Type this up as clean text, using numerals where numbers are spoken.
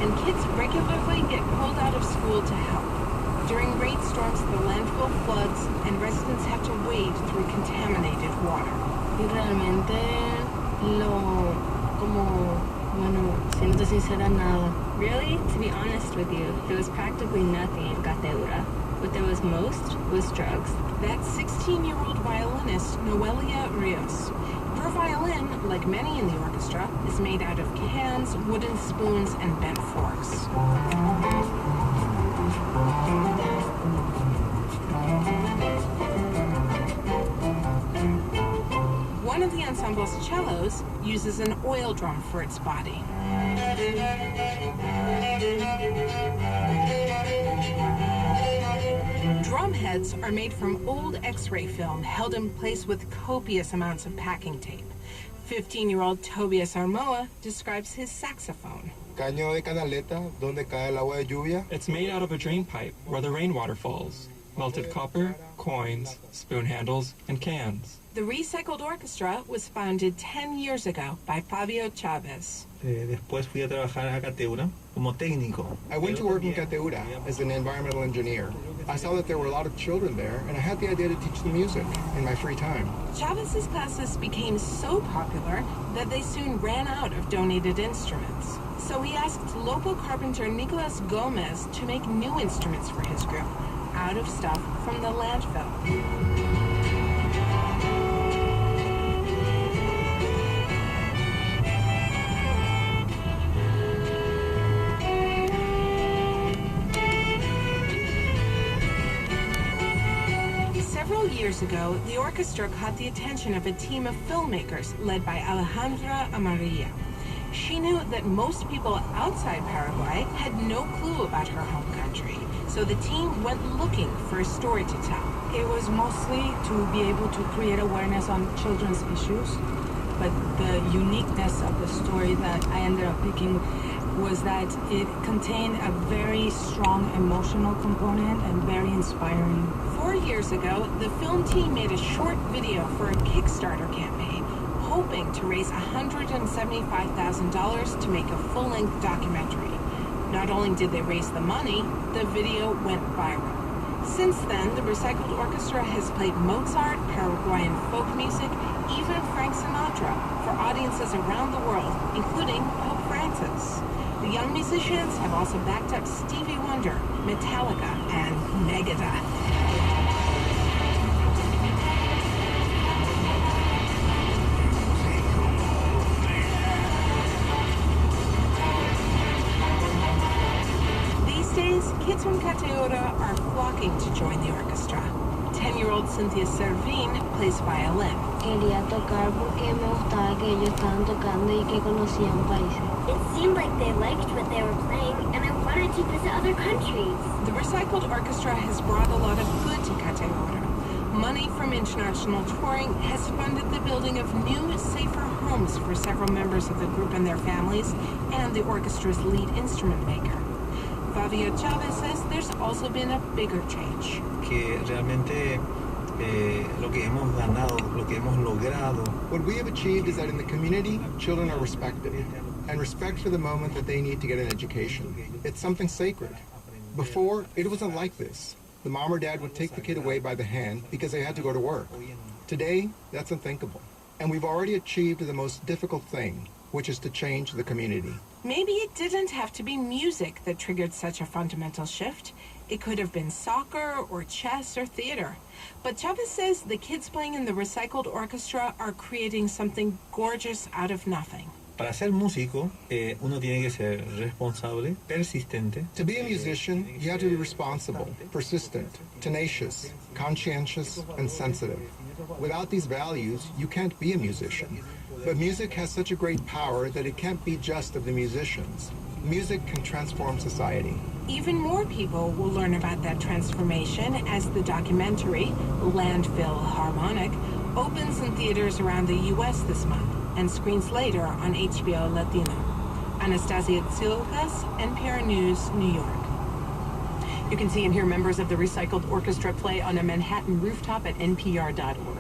and kids regularly get pulled out of school to help. During rainstorms, the landfill floods, and residents have to wade through contaminated water. Y realmente siendo sincera, nada. Really? To be honest with you, there was practically nothing in Cateura. What there was most was drugs. That's 16-year-old violinist Noelia Rios. Her violin, like many in the orchestra, is made out of cans, wooden spoons, and bent forks. One of the ensemble's cellos uses an oil drum for its body. Drum heads are made from old X-ray film held in place with copious amounts of packing tape. 15-year-old Tobias Armoa describes his saxophone. Caño de canaleta, donde cae el agua de lluvia. It's made out of a drain pipe where the rainwater falls. Melted copper, coins, spoon handles, and cans. The Recycled Orchestra was founded 10 years ago by Fabio Chavez. Después fui a trabajar a Cateura como técnico. I went to work in Cateura as an environmental engineer. I saw that there were a lot of children there, and I had the idea to teach them music in my free time. Chavez's classes became so popular that they soon ran out of donated instruments. So he asked local carpenter Nicolas Gomez to make new instruments for his group, out of stuff from the landfill. Several years ago, the orchestra caught the attention of a team of filmmakers led by Alejandra Amarilla. She knew that most people outside Paraguay had no clue about her home country, so the team went looking for a story to tell. It was mostly to be able to create awareness on children's issues, but the uniqueness of the story that I ended up picking was that it contained a very strong emotional component and very inspiring. 4 years ago, the film team made a short video for a Kickstarter campaign, hoping to raise $175,000 to make a full-length documentary. Not only did they raise the money, the video went viral. Since then, the Recycled Orchestra has played Mozart, Paraguayan folk music, even Frank Sinatra, for audiences around the world, including Pope Francis. The young musicians have also backed up Stevie Wonder, Metallica, and Megadeth. Kids from Cateura are flocking to join the orchestra. 10-year-old Cynthia Servin plays violin. Quería tocar porque me gustaba que ellos estaban tocando y que conocían países. It seemed like they liked what they were playing, and I wanted to visit other countries. The Recycled Orchestra has brought a lot of good to Cateura. Money from international touring has funded the building of new, safer homes for several members of the group and their families, and the orchestra's lead instrument maker. Fabio Chavez says there's also been a bigger change. Que realmente lo que hemos ganado, lo que hemos logrado. What we have achieved is that in the community, children are respected, and respect for the moment that they need to get an education. It's something sacred. Before, it wasn't like this. The mom or dad would take the kid away by the hand because they had to go to work. Today, that's unthinkable. And we've already achieved the most difficult thing, which is to change the community. Maybe it didn't have to be music that triggered such a fundamental shift. It could have been soccer or chess or theater. But Chavez says the kids playing in the Recycled Orchestra are creating something gorgeous out of nothing. Para ser músico, uno tiene que ser responsable, persistente. To be a musician, you have to be responsible, persistent, tenacious, conscientious, and sensitive. Without these values, you can't be a musician. But music has such a great power that it can't be just of the musicians. Music can transform society. Even more people will learn about that transformation as the documentary, Landfill Harmonic, opens in theaters around the U.S. this month and screens later on HBO Latino. Anastasia Tsiolkas, NPR News, New York. You can see and hear members of the Recycled Orchestra play on a Manhattan rooftop at npr.org.